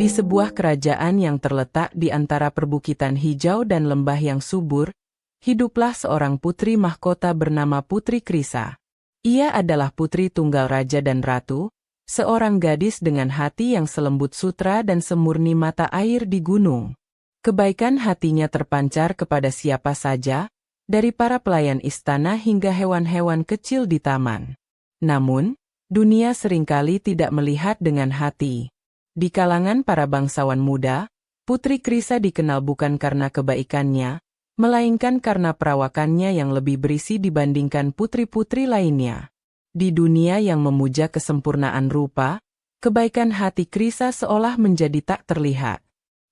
Di sebuah kerajaan yang terletak di antara perbukitan hijau dan lembah yang subur, hiduplah seorang putri mahkota bernama Putri Krisa. Ia adalah putri tunggal raja dan ratu, seorang gadis dengan hati yang selembut sutra dan semurni mata air di gunung. Kebaikan hatinya terpancar kepada siapa saja, dari para pelayan istana hingga hewan-hewan kecil di taman. Namun, dunia seringkali tidak melihat dengan hati. Di kalangan para bangsawan muda, Putri Krisa dikenal bukan karena kebaikannya, melainkan karena perawakannya yang lebih berisi dibandingkan putri-putri lainnya. Di dunia yang memuja kesempurnaan rupa, kebaikan hati Krisa seolah menjadi tak terlihat.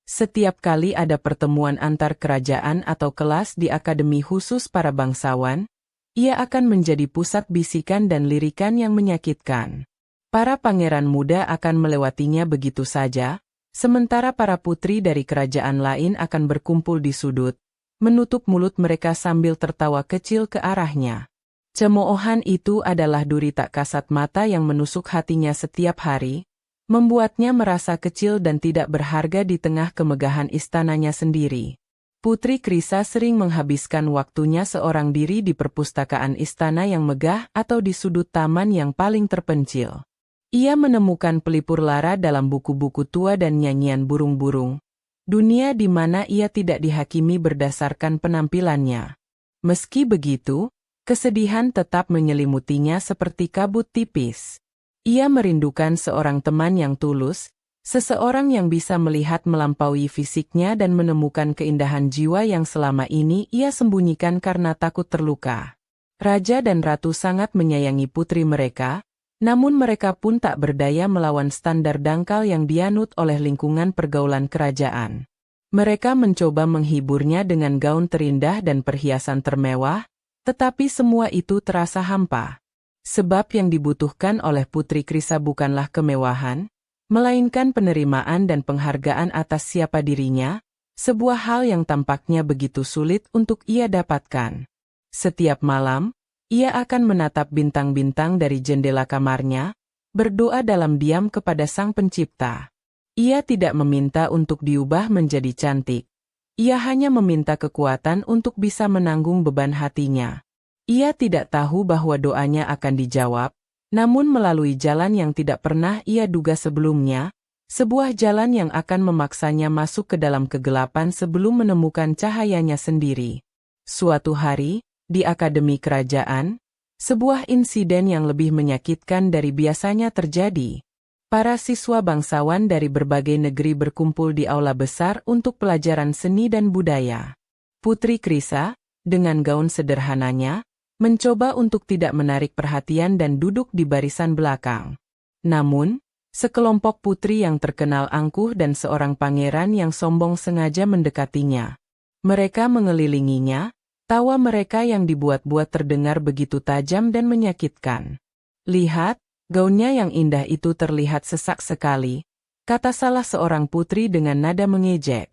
Setiap kali ada pertemuan antar kerajaan atau kelas di akademi khusus para bangsawan, ia akan menjadi pusat bisikan dan lirikan yang menyakitkan. Para pangeran muda akan melewatinya begitu saja, sementara para putri dari kerajaan lain akan berkumpul di sudut, menutup mulut mereka sambil tertawa kecil ke arahnya. Cemoohan itu adalah duri tak kasat mata yang menusuk hatinya setiap hari, membuatnya merasa kecil dan tidak berharga di tengah kemegahan istananya sendiri. Putri Krisa sering menghabiskan waktunya seorang diri di perpustakaan istana yang megah atau di sudut taman yang paling terpencil. Ia menemukan pelipur lara dalam buku-buku tua dan nyanyian burung-burung, dunia di mana ia tidak dihakimi berdasarkan penampilannya. Meski begitu, kesedihan tetap menyelimutinya seperti kabut tipis. Ia merindukan seorang teman yang tulus, seseorang yang bisa melihat melampaui fisiknya dan menemukan keindahan jiwa yang selama ini ia sembunyikan karena takut terluka. Raja dan ratu sangat menyayangi putri mereka, namun mereka pun tak berdaya melawan standar dangkal yang dianut oleh lingkungan pergaulan kerajaan. Mereka mencoba menghiburnya dengan gaun terindah dan perhiasan termewah, tetapi semua itu terasa hampa. Sebab yang dibutuhkan oleh Putri Krisa bukanlah kemewahan, melainkan penerimaan dan penghargaan atas siapa dirinya, sebuah hal yang tampaknya begitu sulit untuk ia dapatkan. Setiap malam, ia akan menatap bintang-bintang dari jendela kamarnya, berdoa dalam diam kepada Sang Pencipta. Ia tidak meminta untuk diubah menjadi cantik. Ia hanya meminta kekuatan untuk bisa menanggung beban hatinya. Ia tidak tahu bahwa doanya akan dijawab, namun melalui jalan yang tidak pernah ia duga sebelumnya, sebuah jalan yang akan memaksanya masuk ke dalam kegelapan sebelum menemukan cahayanya sendiri. Suatu hari, di Akademi Kerajaan, sebuah insiden yang lebih menyakitkan dari biasanya terjadi. Para siswa bangsawan dari berbagai negeri berkumpul di aula besar untuk pelajaran seni dan budaya. Putri Krisa, dengan gaun sederhananya, mencoba untuk tidak menarik perhatian dan duduk di barisan belakang. Namun, sekelompok putri yang terkenal angkuh dan seorang pangeran yang sombong sengaja mendekatinya. Mereka mengelilinginya, tawa mereka yang dibuat-buat terdengar begitu tajam dan menyakitkan. "Lihat, gaunnya yang indah itu terlihat sesak sekali," kata salah seorang putri dengan nada mengejek.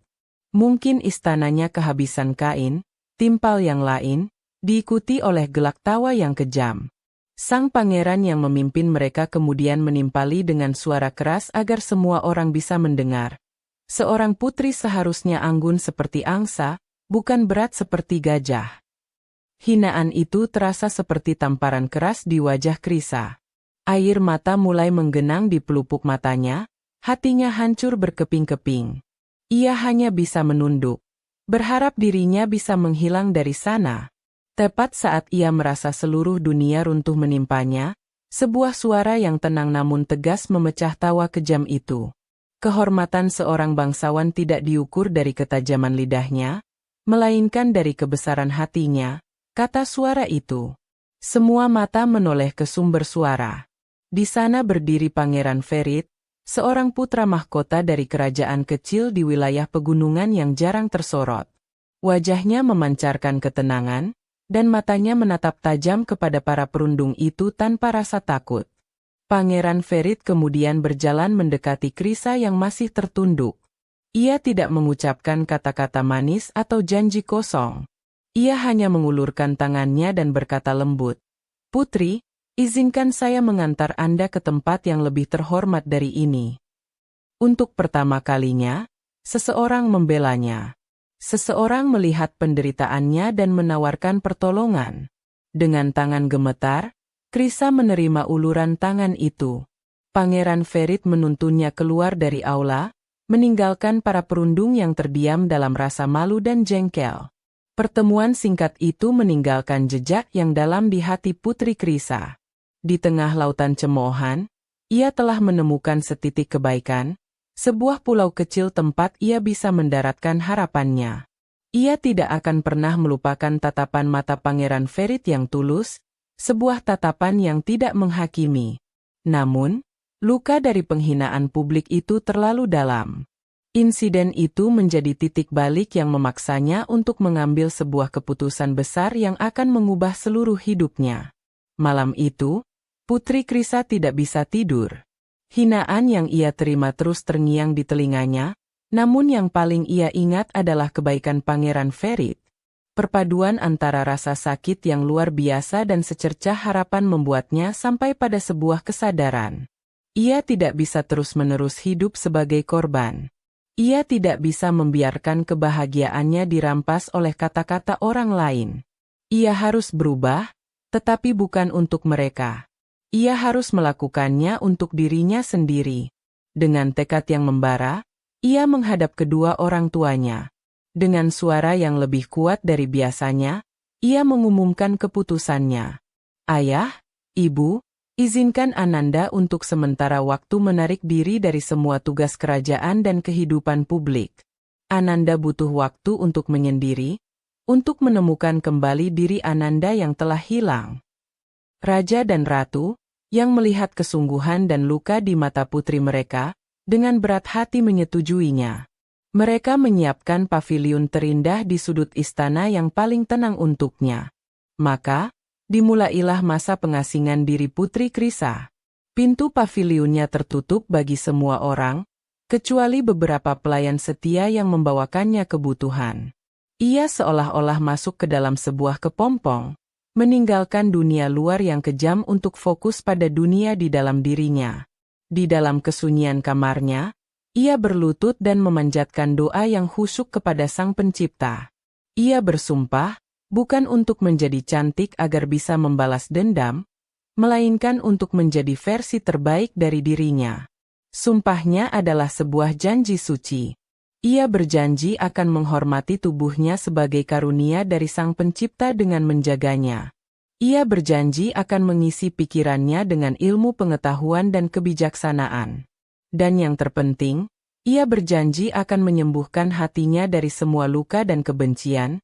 Mungkin istananya kehabisan kain, timpal yang lain, diikuti oleh gelak tawa yang kejam. Sang pangeran yang memimpin mereka kemudian menimpali dengan suara keras agar semua orang bisa mendengar. "Seorang putri seharusnya anggun seperti angsa, bukan berat seperti gajah." Hinaan itu terasa seperti tamparan keras di wajah Krisa. Air mata mulai menggenang di pelupuk matanya, hatinya hancur berkeping-keping. Ia hanya bisa menunduk, berharap dirinya bisa menghilang dari sana. Tepat saat ia merasa seluruh dunia runtuh menimpanya, sebuah suara yang tenang namun tegas memecah tawa kejam itu. Kehormatan seorang bangsawan tidak diukur dari ketajaman lidahnya, melainkan dari kebesaran hatinya, kata suara itu. Semua mata menoleh ke sumber suara. Di sana berdiri Pangeran Ferit, seorang putra mahkota dari kerajaan kecil di wilayah pegunungan yang jarang tersorot. Wajahnya memancarkan ketenangan, dan matanya menatap tajam kepada para perundung itu tanpa rasa takut. Pangeran Ferit kemudian berjalan mendekati Krisa yang masih tertunduk. Ia tidak mengucapkan kata-kata manis atau janji kosong. Ia hanya mengulurkan tangannya dan berkata lembut, "Putri, izinkan saya mengantar Anda ke tempat yang lebih terhormat dari ini." Untuk pertama kalinya, seseorang membelanya. Seseorang melihat penderitaannya dan menawarkan pertolongan. Dengan tangan gemetar, Krisa menerima uluran tangan itu. Pangeran Ferit menuntunnya keluar dari aula, meninggalkan para perundung yang terdiam dalam rasa malu dan jengkel. Pertemuan singkat itu meninggalkan jejak yang dalam di hati Putri Krisa. Di tengah lautan cemoohan, ia telah menemukan setitik kebaikan, sebuah pulau kecil tempat ia bisa mendaratkan harapannya. Ia tidak akan pernah melupakan tatapan mata Pangeran Ferit yang tulus, sebuah tatapan yang tidak menghakimi. Namun, luka dari penghinaan publik itu terlalu dalam. Insiden itu menjadi titik balik yang memaksanya untuk mengambil sebuah keputusan besar yang akan mengubah seluruh hidupnya. Malam itu, Putri Krisa tidak bisa tidur. Hinaan yang ia terima terus terngiang di telinganya, namun yang paling ia ingat adalah kebaikan Pangeran Ferit. Perpaduan antara rasa sakit yang luar biasa dan secercah harapan membuatnya sampai pada sebuah kesadaran. Ia tidak bisa terus-menerus hidup sebagai korban. Ia tidak bisa membiarkan kebahagiaannya dirampas oleh kata-kata orang lain. Ia harus berubah, tetapi bukan untuk mereka. Ia harus melakukannya untuk dirinya sendiri. Dengan tekad yang membara, ia menghadap kedua orang tuanya. Dengan suara yang lebih kuat dari biasanya, ia mengumumkan keputusannya. Ayah, Ibu, izinkan Ananda untuk sementara waktu menarik diri dari semua tugas kerajaan dan kehidupan publik. Ananda butuh waktu untuk menyendiri, untuk menemukan kembali diri Ananda yang telah hilang. Raja dan Ratu, yang melihat kesungguhan dan luka di mata putri mereka, dengan berat hati menyetujuinya. Mereka menyiapkan paviliun terindah di sudut istana yang paling tenang untuknya. Maka, dimulailah masa pengasingan diri Putri Krisa. Pintu paviliunnya tertutup bagi semua orang, kecuali beberapa pelayan setia yang membawakannya kebutuhan. Ia seolah-olah masuk ke dalam sebuah kepompong, meninggalkan dunia luar yang kejam untuk fokus pada dunia di dalam dirinya. Di dalam kesunyian kamarnya, ia berlutut dan memanjatkan doa yang khusyuk kepada Sang Pencipta. Ia bersumpah, bukan untuk menjadi cantik agar bisa membalas dendam, melainkan untuk menjadi versi terbaik dari dirinya. Sumpahnya adalah sebuah janji suci. Ia berjanji akan menghormati tubuhnya sebagai karunia dari Sang Pencipta dengan menjaganya. Ia berjanji akan mengisi pikirannya dengan ilmu pengetahuan dan kebijaksanaan. Dan yang terpenting, ia berjanji akan menyembuhkan hatinya dari semua luka dan kebencian,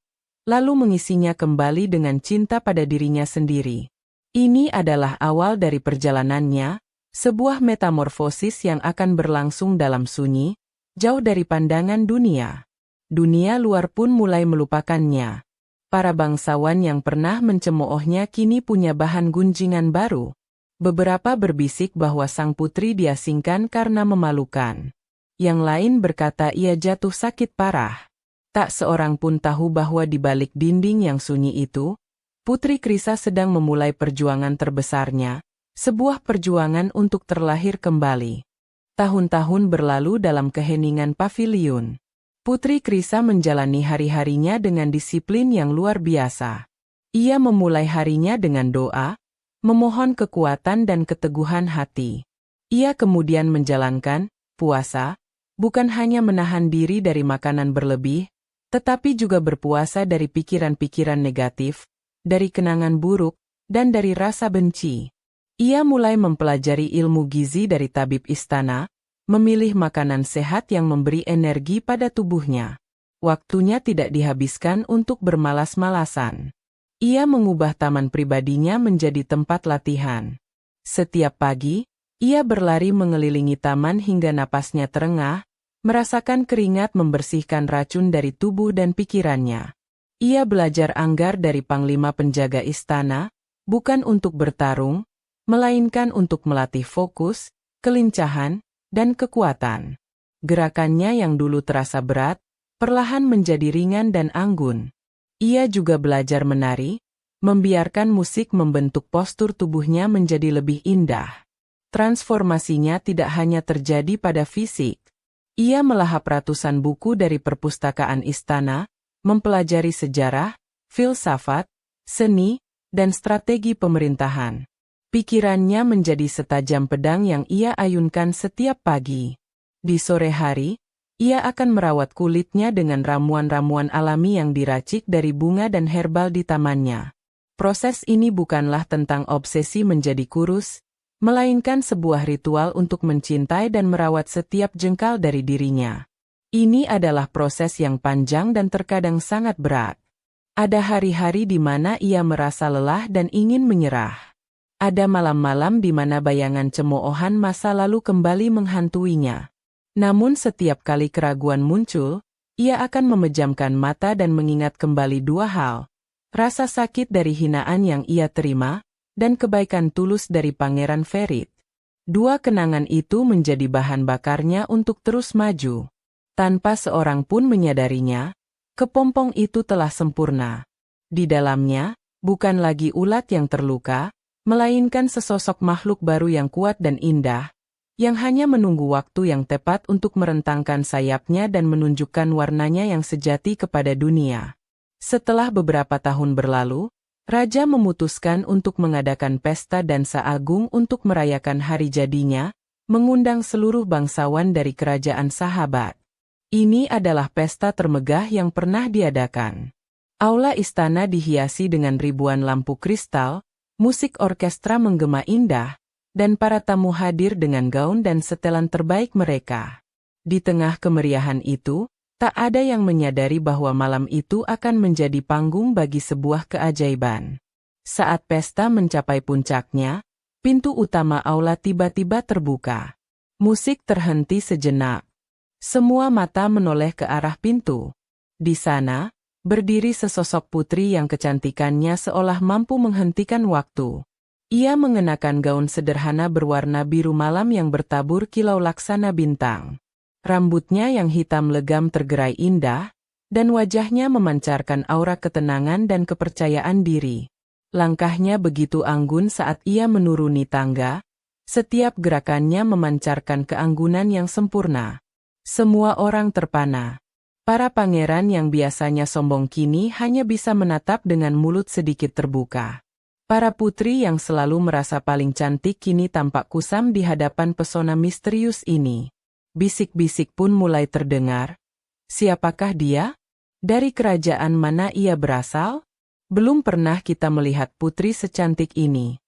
lalu mengisinya kembali dengan cinta pada dirinya sendiri. Ini adalah awal dari perjalanannya, sebuah metamorfosis yang akan berlangsung dalam sunyi, jauh dari pandangan dunia. Dunia luar pun mulai melupakannya. Para bangsawan yang pernah mencemoohnya kini punya bahan gunjingan baru. Beberapa berbisik bahwa sang putri diasingkan karena memalukan. Yang lain berkata ia jatuh sakit parah. Tak seorang pun tahu bahwa di balik dinding yang sunyi itu, Putri Krisa sedang memulai perjuangan terbesarnya, sebuah perjuangan untuk terlahir kembali. Tahun-tahun berlalu dalam keheningan paviliun. Putri Krisa menjalani hari-harinya dengan disiplin yang luar biasa. Ia memulai harinya dengan doa, memohon kekuatan dan keteguhan hati. Ia kemudian menjalankan puasa, bukan hanya menahan diri dari makanan berlebih, tetapi juga berpuasa dari pikiran-pikiran negatif, dari kenangan buruk, dan dari rasa benci. Ia mulai mempelajari ilmu gizi dari tabib istana, memilih makanan sehat yang memberi energi pada tubuhnya. Waktunya tidak dihabiskan untuk bermalas-malasan. Ia mengubah taman pribadinya menjadi tempat latihan. Setiap pagi, ia berlari mengelilingi taman hingga napasnya terengah, merasakan keringat membersihkan racun dari tubuh dan pikirannya. Ia belajar anggar dari panglima penjaga istana, bukan untuk bertarung, melainkan untuk melatih fokus, kelincahan, dan kekuatan. Gerakannya yang dulu terasa berat, perlahan menjadi ringan dan anggun. Ia juga belajar menari, membiarkan musik membentuk postur tubuhnya menjadi lebih indah. Transformasinya tidak hanya terjadi pada fisik, Ia melahap ratusan buku dari perpustakaan istana, mempelajari sejarah, filsafat, seni, dan strategi pemerintahan. Pikirannya menjadi setajam pedang yang ia ayunkan setiap pagi. Di sore hari, ia akan merawat kulitnya dengan ramuan-ramuan alami yang diracik dari bunga dan herbal di tamannya. Proses ini bukanlah tentang obsesi menjadi kurus, melainkan sebuah ritual untuk mencintai dan merawat setiap jengkal dari dirinya. Ini adalah proses yang panjang dan terkadang sangat berat. Ada hari-hari di mana ia merasa lelah dan ingin menyerah. Ada malam-malam di mana bayangan cemoohan masa lalu kembali menghantuinya. Namun setiap kali keraguan muncul, ia akan memejamkan mata dan mengingat kembali dua hal. Rasa sakit dari hinaan yang ia terima, dan kebaikan tulus dari Pangeran Ferit. Dua kenangan itu menjadi bahan bakarnya untuk terus maju. Tanpa seorang pun menyadarinya, kepompong itu telah sempurna. Di dalamnya, bukan lagi ulat yang terluka, melainkan sesosok makhluk baru yang kuat dan indah, yang hanya menunggu waktu yang tepat untuk merentangkan sayapnya dan menunjukkan warnanya yang sejati kepada dunia. Setelah beberapa tahun berlalu, Raja memutuskan untuk mengadakan pesta dansa agung untuk merayakan hari jadinya, mengundang seluruh bangsawan dari kerajaan sahabat. Ini adalah pesta termegah yang pernah diadakan. Aula istana dihiasi dengan ribuan lampu kristal, musik orkestra menggema indah, dan para tamu hadir dengan gaun dan setelan terbaik mereka. Di tengah kemeriahan itu, tak ada yang menyadari bahwa malam itu akan menjadi panggung bagi sebuah keajaiban. Saat pesta mencapai puncaknya, pintu utama aula tiba-tiba terbuka. Musik terhenti sejenak. Semua mata menoleh ke arah pintu. Di sana, berdiri sesosok putri yang kecantikannya seolah mampu menghentikan waktu. Ia mengenakan gaun sederhana berwarna biru malam yang bertabur kilau laksana bintang. Rambutnya yang hitam legam tergerai indah, dan wajahnya memancarkan aura ketenangan dan kepercayaan diri. Langkahnya begitu anggun saat ia menuruni tangga, setiap gerakannya memancarkan keanggunan yang sempurna. Semua orang terpana. Para pangeran yang biasanya sombong kini hanya bisa menatap dengan mulut sedikit terbuka. Para putri yang selalu merasa paling cantik kini tampak kusam di hadapan pesona misterius ini. Bisik-bisik pun mulai terdengar. Siapakah dia? Dari kerajaan mana ia berasal? Belum pernah kita melihat putri secantik ini.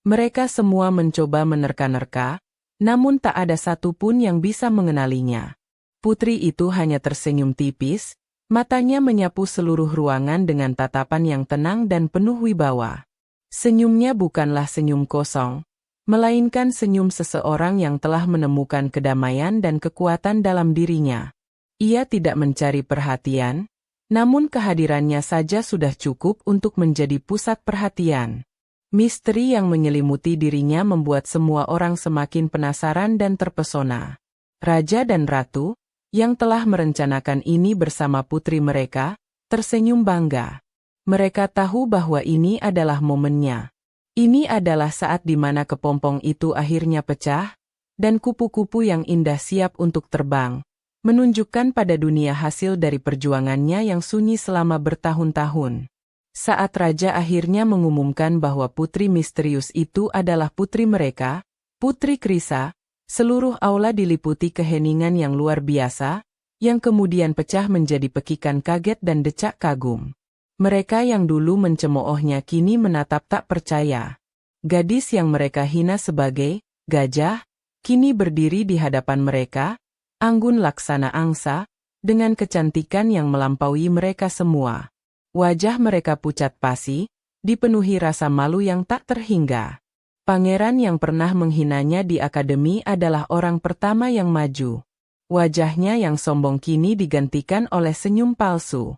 Mereka semua mencoba menerka-nerka, namun tak ada satu pun yang bisa mengenalinya. Putri itu hanya tersenyum tipis, matanya menyapu seluruh ruangan dengan tatapan yang tenang dan penuh wibawa. Senyumnya bukanlah senyum kosong, melainkan senyum seseorang yang telah menemukan kedamaian dan kekuatan dalam dirinya. Ia tidak mencari perhatian, namun kehadirannya saja sudah cukup untuk menjadi pusat perhatian. Misteri yang menyelimuti dirinya membuat semua orang semakin penasaran dan terpesona. Raja dan ratu, yang telah merencanakan ini bersama putri mereka, tersenyum bangga. Mereka tahu bahwa ini adalah momennya. Ini adalah saat di mana kepompong itu akhirnya pecah, dan kupu-kupu yang indah siap untuk terbang, menunjukkan pada dunia hasil dari perjuangannya yang sunyi selama bertahun-tahun. Saat raja akhirnya mengumumkan bahwa putri misterius itu adalah putri mereka, Putri Krisa, seluruh aula diliputi keheningan yang luar biasa, yang kemudian pecah menjadi pekikan kaget dan decak kagum. Mereka yang dulu mencemoohnya kini menatap tak percaya. Gadis yang mereka hina sebagai gajah, kini berdiri di hadapan mereka, anggun laksana angsa, dengan kecantikan yang melampaui mereka semua. Wajah mereka pucat pasi, dipenuhi rasa malu yang tak terhingga. Pangeran yang pernah menghinanya di akademi adalah orang pertama yang maju. Wajahnya yang sombong kini digantikan oleh senyum palsu.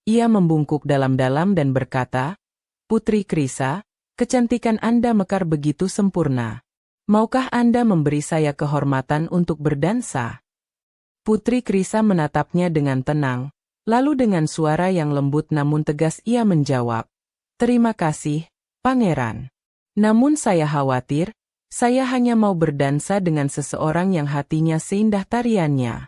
Ia membungkuk dalam-dalam dan berkata, "Putri Krisa, kecantikan Anda mekar begitu sempurna. Maukah Anda memberi saya kehormatan untuk berdansa?" Putri Krisa menatapnya dengan tenang, lalu dengan suara yang lembut namun tegas ia menjawab, "Terima kasih, Pangeran. Namun saya khawatir, Saya hanya mau berdansa dengan seseorang yang hatinya seindah tariannya.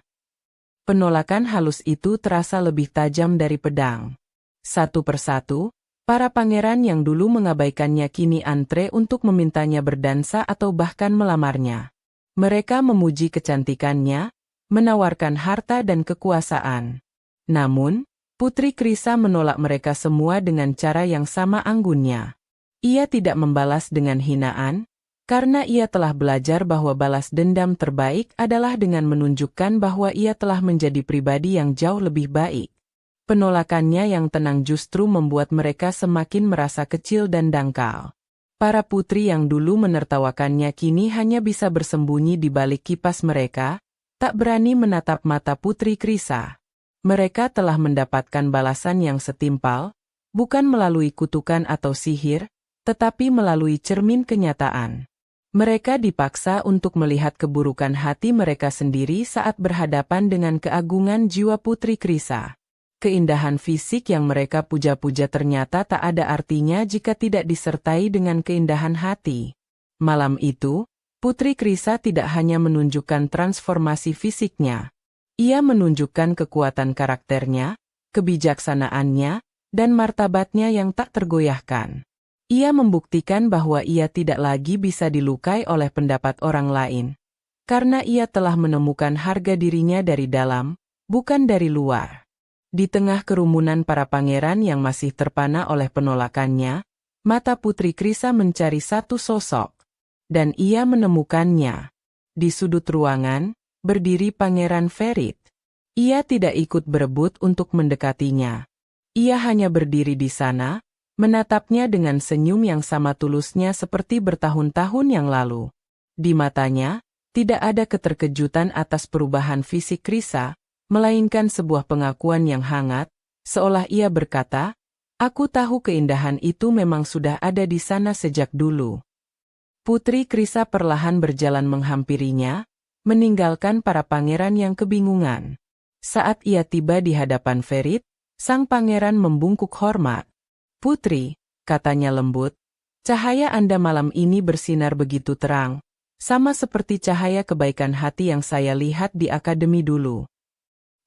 Penolakan halus itu terasa lebih tajam dari pedang. Satu persatu, para pangeran yang dulu mengabaikannya kini antre untuk memintanya berdansa atau bahkan melamarnya. Mereka memuji kecantikannya, menawarkan harta dan kekuasaan. Namun, Putri Krisa menolak mereka semua dengan cara yang sama anggunnya. Ia tidak membalas dengan hinaan, karena ia telah belajar bahwa balas dendam terbaik adalah dengan menunjukkan bahwa ia telah menjadi pribadi yang jauh lebih baik. Penolakannya yang tenang justru membuat mereka semakin merasa kecil dan dangkal. Para putri yang dulu menertawakannya kini hanya bisa bersembunyi di balik kipas mereka, tak berani menatap mata Putri Krisa. Mereka telah mendapatkan balasan yang setimpal, bukan melalui kutukan atau sihir, tetapi melalui cermin kenyataan. Mereka dipaksa untuk melihat keburukan hati mereka sendiri saat berhadapan dengan keagungan jiwa Putri Krisa. Keindahan fisik yang mereka puja-puja ternyata tak ada artinya jika tidak disertai dengan keindahan hati. Malam itu, Putri Krisa tidak hanya menunjukkan transformasi fisiknya. Ia menunjukkan kekuatan karakternya, kebijaksanaannya, dan martabatnya yang tak tergoyahkan. Ia membuktikan bahwa ia tidak lagi bisa dilukai oleh pendapat orang lain, karena ia telah menemukan harga dirinya dari dalam, bukan dari luar. Di tengah kerumunan para pangeran yang masih terpana oleh penolakannya, mata Putri Krisa mencari satu sosok, dan ia menemukannya. Di sudut ruangan, berdiri Pangeran Ferit. Ia tidak ikut berebut untuk mendekatinya. Ia hanya berdiri di sana, menatapnya dengan senyum yang sama tulusnya seperti bertahun-tahun yang lalu. Di matanya, tidak ada keterkejutan atas perubahan fisik Krisa, melainkan sebuah pengakuan yang hangat, seolah ia berkata, "Aku tahu keindahan itu memang sudah ada di sana sejak dulu." Putri Krisa perlahan berjalan menghampirinya, meninggalkan para pangeran yang kebingungan. Saat ia tiba di hadapan Ferit, sang pangeran membungkuk hormat. "Putri," katanya lembut, "cahaya Anda malam ini bersinar begitu terang, sama seperti cahaya kebaikan hati yang saya lihat di akademi dulu."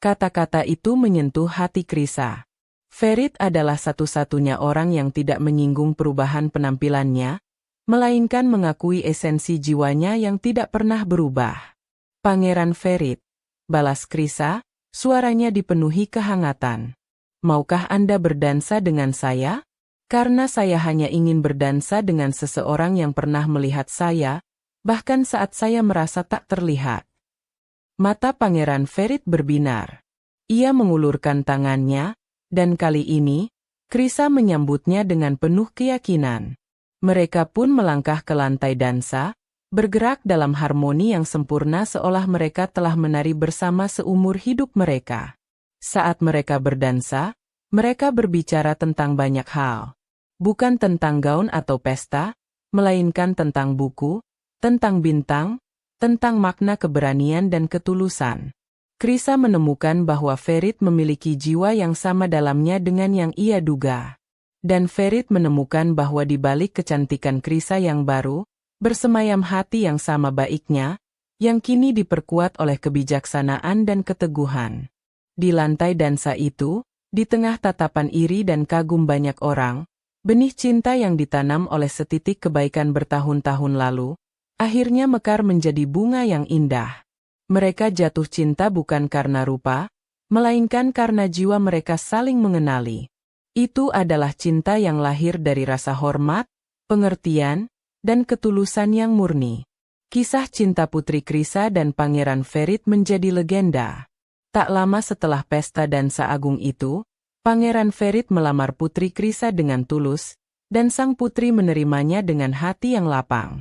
Kata-kata itu menyentuh hati Krisa. Ferit adalah satu-satunya orang yang tidak menyinggung perubahan penampilannya, melainkan mengakui esensi jiwanya yang tidak pernah berubah. "Pangeran Ferit," balas Krisa, suaranya dipenuhi kehangatan. "Maukah Anda berdansa dengan saya? Karena saya hanya ingin berdansa dengan seseorang yang pernah melihat saya, bahkan saat saya merasa tak terlihat." Mata Pangeran Ferit berbinar. Ia mengulurkan tangannya, dan kali ini, Krisa menyambutnya dengan penuh keyakinan. Mereka pun melangkah ke lantai dansa, bergerak dalam harmoni yang sempurna seolah mereka telah menari bersama seumur hidup mereka. Saat mereka berdansa, mereka berbicara tentang banyak hal. Bukan tentang gaun atau pesta, melainkan tentang buku, tentang bintang, tentang makna keberanian dan ketulusan. Krisa menemukan bahwa Ferit memiliki jiwa yang sama dalamnya dengan yang ia duga. Dan Ferit menemukan bahwa di balik kecantikan Krisa yang baru, bersemayam hati yang sama baiknya, yang kini diperkuat oleh kebijaksanaan dan keteguhan. Di lantai dansa itu, di tengah tatapan iri dan kagum banyak orang, benih cinta yang ditanam oleh setitik kebaikan bertahun-tahun lalu, akhirnya mekar menjadi bunga yang indah. Mereka jatuh cinta bukan karena rupa, melainkan karena jiwa mereka saling mengenali. Itu adalah cinta yang lahir dari rasa hormat, pengertian, dan ketulusan yang murni. Kisah cinta Putri Krisa dan Pangeran Ferit menjadi legenda. Tak lama setelah pesta dansa agung itu, Pangeran Ferit melamar Putri Krisa dengan tulus, dan sang putri menerimanya dengan hati yang lapang.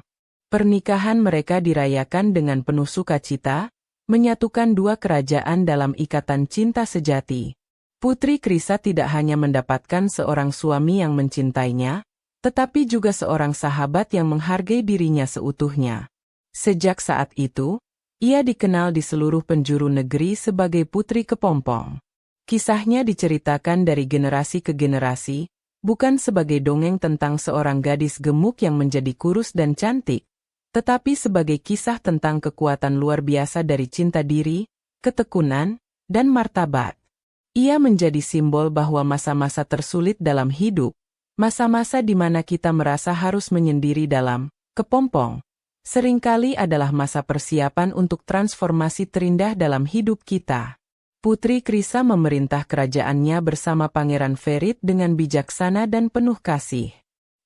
Pernikahan mereka dirayakan dengan penuh sukacita, menyatukan dua kerajaan dalam ikatan cinta sejati. Putri Krisa tidak hanya mendapatkan seorang suami yang mencintainya, tetapi juga seorang sahabat yang menghargai dirinya seutuhnya. Sejak saat itu, ia dikenal di seluruh penjuru negeri sebagai Putri Kepompong. Kisahnya diceritakan dari generasi ke generasi, bukan sebagai dongeng tentang seorang gadis gemuk yang menjadi kurus dan cantik, tetapi sebagai kisah tentang kekuatan luar biasa dari cinta diri, ketekunan, dan martabat. Ia menjadi simbol bahwa masa-masa tersulit dalam hidup, masa-masa di mana kita merasa harus menyendiri dalam kepompong, seringkali adalah masa persiapan untuk transformasi terindah dalam hidup kita. Putri Krisa memerintah kerajaannya bersama Pangeran Ferit dengan bijaksana dan penuh kasih.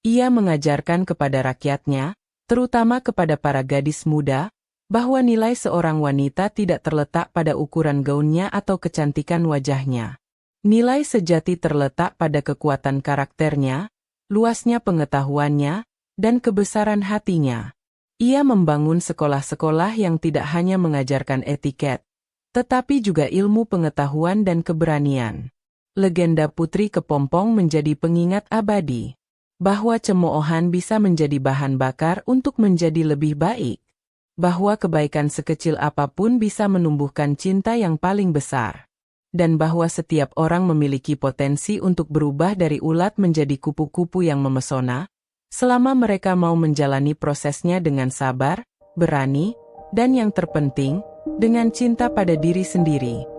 Ia mengajarkan kepada rakyatnya, terutama kepada para gadis muda, bahwa nilai seorang wanita tidak terletak pada ukuran gaunnya atau kecantikan wajahnya. Nilai sejati terletak pada kekuatan karakternya, luasnya pengetahuannya, dan kebesaran hatinya. Ia membangun sekolah-sekolah yang tidak hanya mengajarkan etiket, tetapi juga ilmu pengetahuan dan keberanian. Legenda Putri Kepompong menjadi pengingat abadi, bahwa cemoohan bisa menjadi bahan bakar untuk menjadi lebih baik. Bahwa kebaikan sekecil apapun bisa menumbuhkan cinta yang paling besar. Dan bahwa setiap orang memiliki potensi untuk berubah dari ulat menjadi kupu-kupu yang memesona, selama mereka mau menjalani prosesnya dengan sabar, berani, dan yang terpenting, dengan cinta pada diri sendiri.